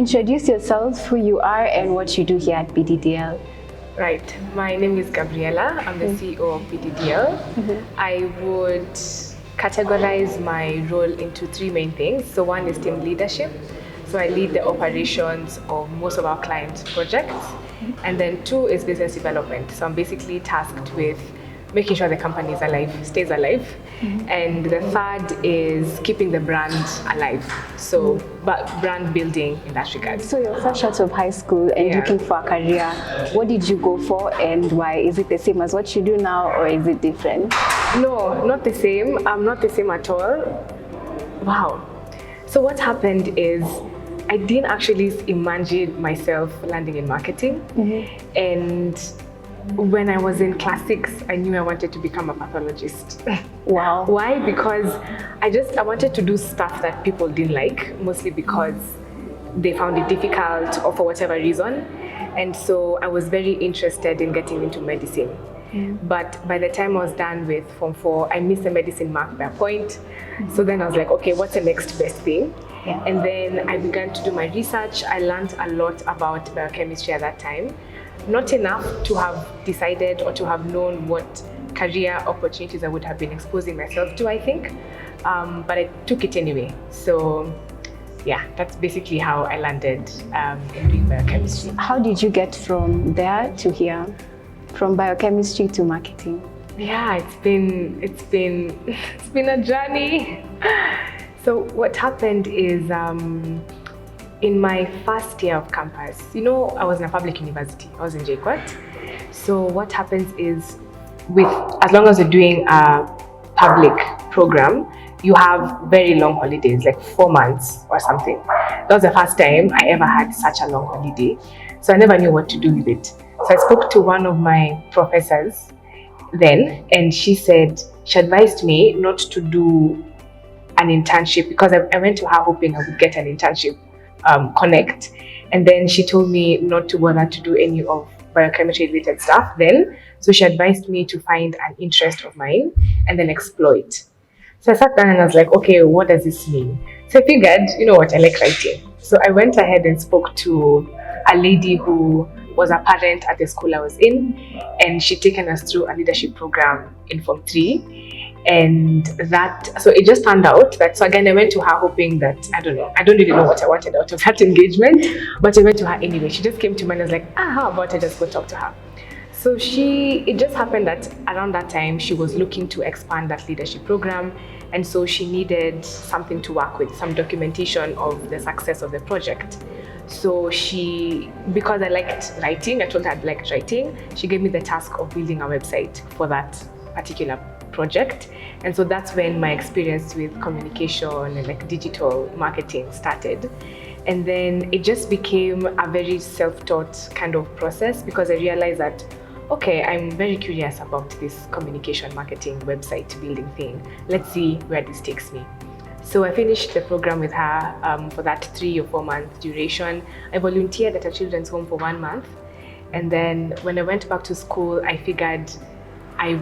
introduce yourself, who you are, and what you do here at BDDL. Right. My name is Gabriella. I'm the CEO of BDDL. I would categorize my role into three main things. So one is team leadership. So I lead the operations of most of our clients' projects. And then two is business development. So I'm basically tasked with making sure the company is alive, stays alive. And the third is keeping the brand alive. So but brand building in that regard. So you're fresh out of high school and looking for a career. What did you go for and why? Is it the same as what you do now or is it different? No, not the same. I'm not the same at all. Wow. So what happened is I didn't actually imagine myself landing in marketing. And when I was in class 6, I knew I wanted to become a pathologist. Wow. Why? Because I wanted to do stuff that people didn't like, mostly because they found it difficult or for whatever reason. And so I was very interested in getting into medicine. But by the time I was done with Form 4, I missed the medicine mark by a point. So then I was like, okay, what's the next best thing? And then I began to do my research. I learned a lot about biochemistry at that time. Not enough to have decided or to have known what career opportunities I would have been exposing myself to, I think. But I took it anyway. So yeah, that's basically how I landed in doing biochemistry. How did you get from there to here? From biochemistry to marketing? Yeah, it's been a journey. So what happened is in my first year of campus, I was in a public university. I was in JKUAT. So what happens is as long as you're doing a public program, you have very long holidays, like 4 months or something. That was the first time I ever had such a long holiday. So I never knew what to do with it. So I spoke to one of my professors then, and she advised me not to do an internship because I went to her hoping I would get an internship connect. And then she told me not to bother to do any of biochemistry related stuff then. So she advised me to find an interest of mine and then explore it. So I sat down and I was like, okay, what does this mean? So I figured, you know what, I like writing. So I went ahead and spoke to a lady who was a parent at the school I was in, and she'd taken us through a leadership program in Form 3. And so it just turned out that, so again, I went to her hoping that, I don't really know what I wanted out of that engagement, but I went to her anyway. She just came to me and was like, how about I just go talk to her? So it just happened that around that time, she was looking to expand that leadership program. And so she needed something to work with, some documentation of the success of the project. So because I liked writing, I told her I liked writing, she gave me the task of building a website for that particular project. And so that's when my experience with communication and like digital marketing started. And then it just became a very self-taught kind of process because I realized that, okay, I'm very curious about this communication marketing website building thing. Let's see where this takes me. So I finished the program with her for that 3 or 4 month duration. I volunteered at a children's home for 1 month. And then when I went back to school, I figured I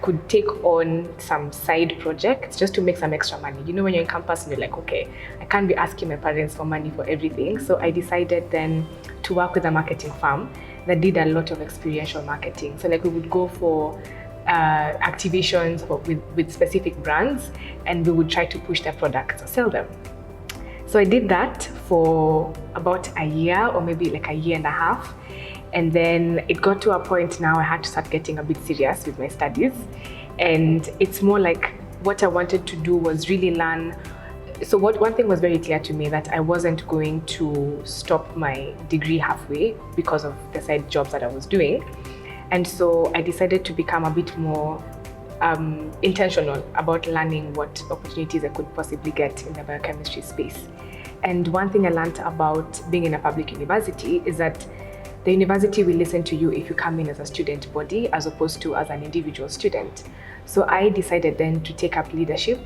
could take on some side projects just to make some extra money. When you're in campus and you're like, okay, I can't be asking my parents for money for everything. So I decided then to work with a marketing firm that did a lot of experiential marketing. So like we would go for activations with specific brands, and we would try to push their products or sell them. So I did that for about a year or maybe like a year and a half. And then it got to a point now I had to start getting a bit serious with my studies. And it's more like what I wanted to do was really learn. So one thing was very clear to me, that I wasn't going to stop my degree halfway because of the side jobs that I was doing. And so I decided to become a bit more intentional about learning what opportunities I could possibly get in the biochemistry space. And one thing I learned about being in a public university is that the university will listen to you if you come in as a student body as opposed to as an individual student. So I decided then to take up leadership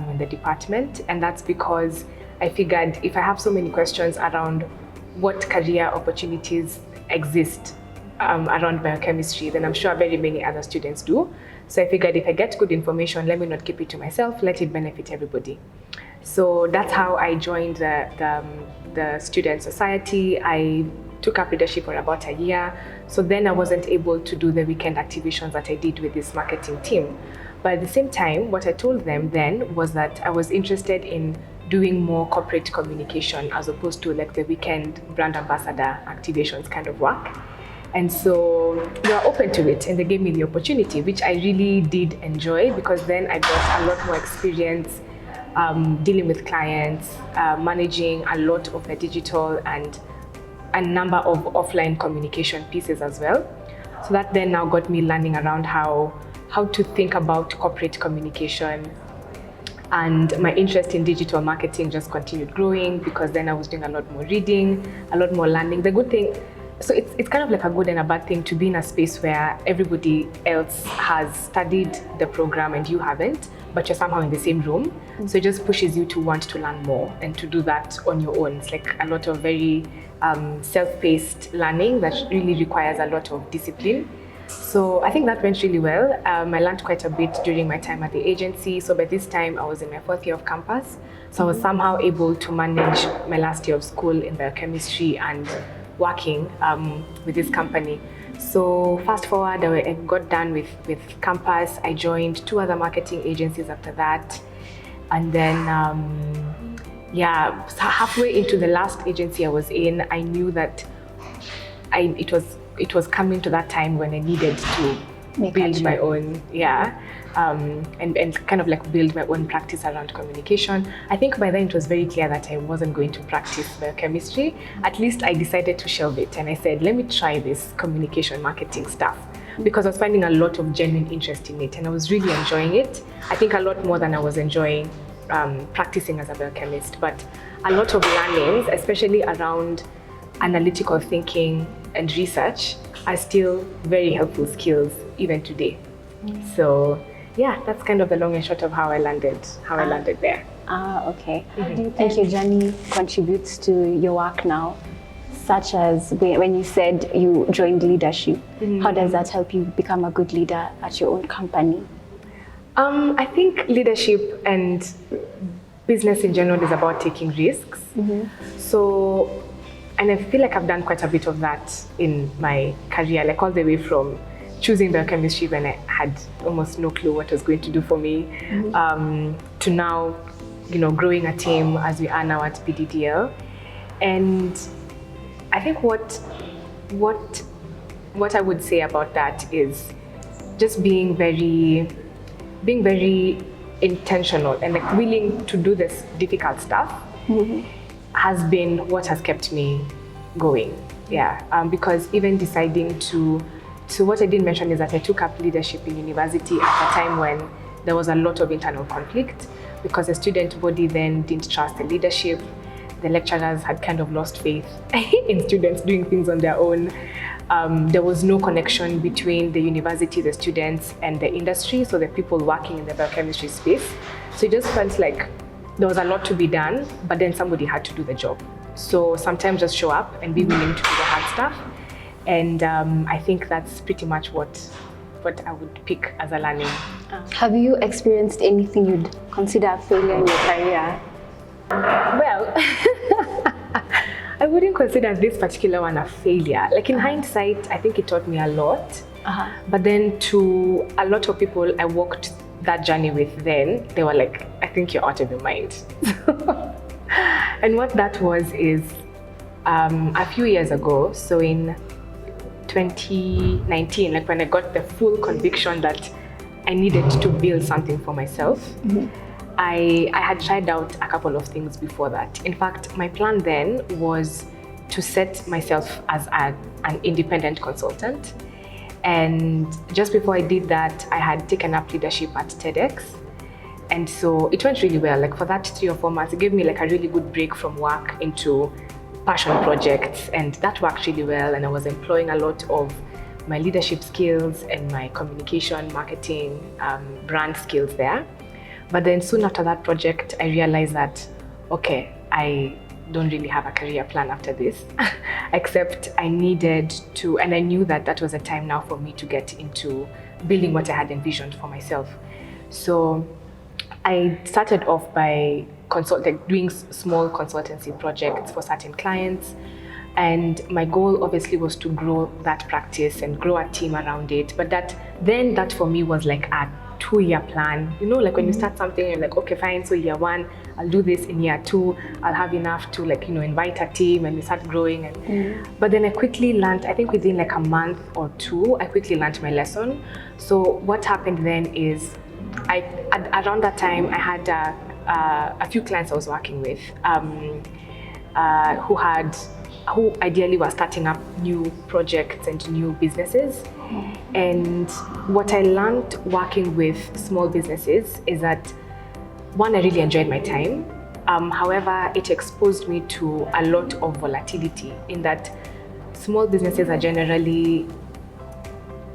in the department, and that's because I figured if I have so many questions around what career opportunities exist around biochemistry, then I'm sure very many other students do. So I figured if I get good information, let me not keep it to myself, let it benefit everybody. So that's how I joined the student society. I took up leadership for about a year. So then I wasn't able to do the weekend activations that I did with this marketing team. But at the same time, what I told them then was that I was interested in doing more corporate communication as opposed to like the weekend brand ambassador activations kind of work. And so they were open to it and they gave me the opportunity, which I really did enjoy because then I got a lot more experience dealing with clients, managing a lot of the digital and a number of offline communication pieces as well. So that then now got me learning around how to think about corporate communication. And my interest in digital marketing just continued growing because then I was doing a lot more reading, a lot more learning. The good thing, so it's kind of like a good and a bad thing to be in a space where everybody else has studied the program and you haven't, but you're somehow in the same room. So it just pushes you to want to learn more and to do that on your own. It's like a lot of very self-paced learning that really requires a lot of discipline. So I think that went really well. I learned quite a bit during my time at the agency. So by this time I was in my 4th year of campus. So I was somehow able to manage my last year of school in biochemistry and working with this company. So fast forward, I got done with campus. I joined 2 other marketing agencies after that. And then, so halfway into the last agency I was in, I knew that it was coming to that time when I needed to build my own, and kind of like build my own practice around communication. I think by then it was very clear that I wasn't going to practice biochemistry. At least I decided to shelve it and I said, let me try this communication marketing stuff because I was finding a lot of genuine interest in it and I was really enjoying it. I think a lot more than I was enjoying practicing as a biochemist, but a lot of learnings, especially around analytical thinking and research, are still very helpful skills even today. So yeah, that's kind of the long and short of how I landed there. Okay. How do you think your journey contributes to your work now? Such as when you said you joined leadership, how does that help you become a good leader at your own company? I think leadership and business in general is about taking risks. So, and I feel like I've done quite a bit of that in my career, like all the way from choosing biochemistry when I had almost no clue what it was going to do for me, to now, growing a team as we are now at BDDL. And I think what I would say about that is just being very intentional and like willing to do this difficult stuff has been what has kept me going. Because even deciding to what I didn't mention is that I took up leadership in university at a time when there was a lot of internal conflict because the student body then didn't trust the leadership. The lecturers had kind of lost faith in students doing things on their own. There was no connection between the university, the students, and the industry, so the people working in the biochemistry space. So it just felt like there was a lot to be done, but then somebody had to do the job. So sometimes just show up and be willing to do the hard stuff. And I think that's pretty much what I would pick as a learning. Have you experienced anything you'd consider a failure in your career? Well, I wouldn't consider this particular one a failure. Like in hindsight, I think it taught me a lot. But then to a lot of people I walked that journey with then, they were like, I think you're out of your mind. And what that was is a few years ago, so in 2019, like when I got the full conviction that I needed to build something for myself, I had tried out a couple of things before that. In fact, my plan then was to set myself as an independent consultant. And just before I did that, I had taken up leadership at TEDx. And so it went really well. Like for that 3 or 4 months, it gave me like a really good break from work into passion projects. And that worked really well. And I was employing a lot of my leadership skills and my communication, marketing, brand skills there. But then soon after that project, I realized that, okay, I don't really have a career plan after this, except I needed to, and I knew that that was a time now for me to get into building what I had envisioned for myself. So I started off by doing small consultancy projects for certain clients. And my goal obviously was to grow that practice and grow a team around it. But that for me was like a 2-year plan. You know, like when you start something, you're like, okay, fine, so year 1, I'll do this. In year 2, I'll have enough to invite a team and we start growing. But then I quickly learned, I think within like a month or 2, I quickly learned my lesson. So what happened then is, around that time, I had a few clients I was working with who ideally were starting up new projects and new businesses. And what I learned working with small businesses is that, one, I really enjoyed my time. However, it exposed me to a lot of volatility in that small businesses are generally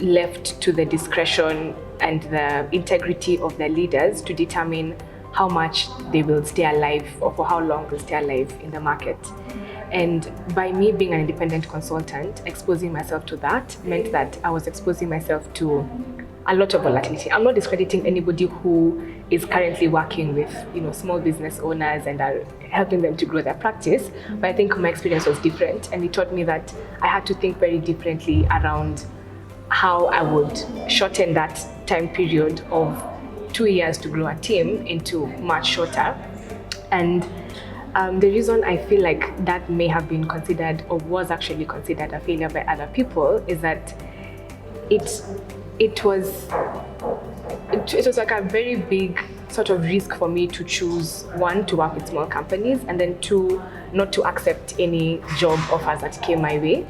left to the discretion and the integrity of their leaders to determine how much they will stay alive or for how long they'll stay alive in the market. And by me being an independent consultant, exposing myself to that meant that I was exposing myself to a lot of volatility. I'm not discrediting anybody who is currently working with, small business owners and are helping them to grow their practice. But I think my experience was different, and it taught me that I had to think very differently around how I would shorten that time period of 2 years to grow a team into much shorter. And the reason I feel like that may have been considered, or was actually considered, a failure by other people is that it was like a very big sort of risk for me to choose, 1, to work with small companies, and then 2, not to accept any job offers that came my way,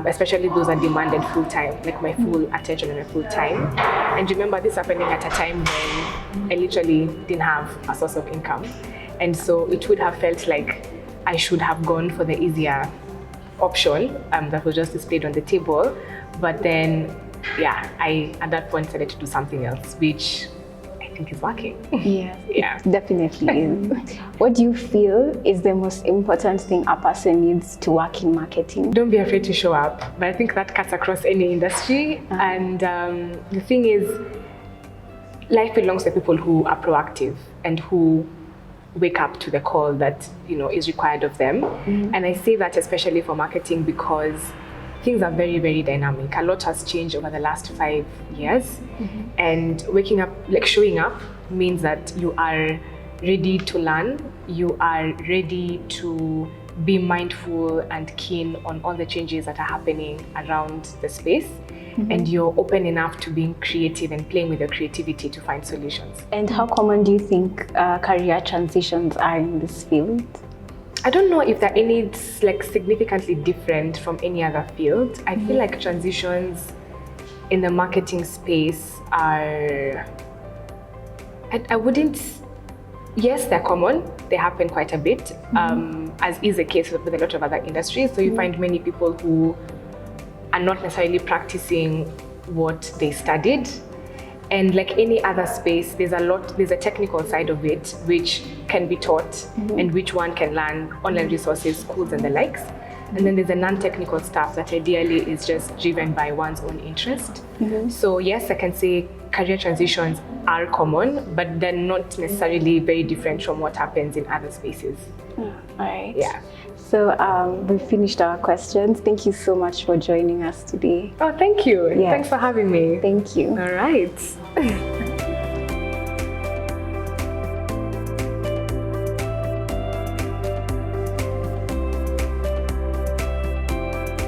especially those that demanded full time, like my full attention and my full time. And remember, this happening at a time when I literally didn't have a source of income. And so it would have felt like I should have gone for the easier option that was just displayed on the table. But then, I at that point decided to do something else, which I think is working. Yeah, it definitely is. What do you feel is the most important thing a person needs to work in marketing? Don't be afraid to show up. But I think that cuts across any industry. And the thing is, life belongs to people who are proactive and who wake up to the call that is required of them. And I say that especially for marketing because things are very, very dynamic. A lot has changed over the last 5 years, and waking up, like showing up, means that you are ready to learn, you are ready to be mindful and keen on all the changes that are happening around the space. And you're open enough to being creative and playing with your creativity to find solutions. And how common do you think career transitions are in this field? I don't know if there are any like significantly different from any other field. I feel like transitions in the marketing space are, I wouldn't, yes, they're common. They happen quite a bit, as is the case with a lot of other industries. So you find many people who are not necessarily practicing what they studied. And like any other space, there's a technical side of it which can be taught and which one can learn, online resources, schools and the likes. And then there's a non-technical stuff that ideally is just driven by one's own interest. So yes, I can say career transitions are common, but they're not necessarily very different from what happens in other spaces. All right. Yeah. So we've finished our questions. Thank you so much for joining us today. Oh, thank you. Yes. Thanks for having me. Thank you. All right.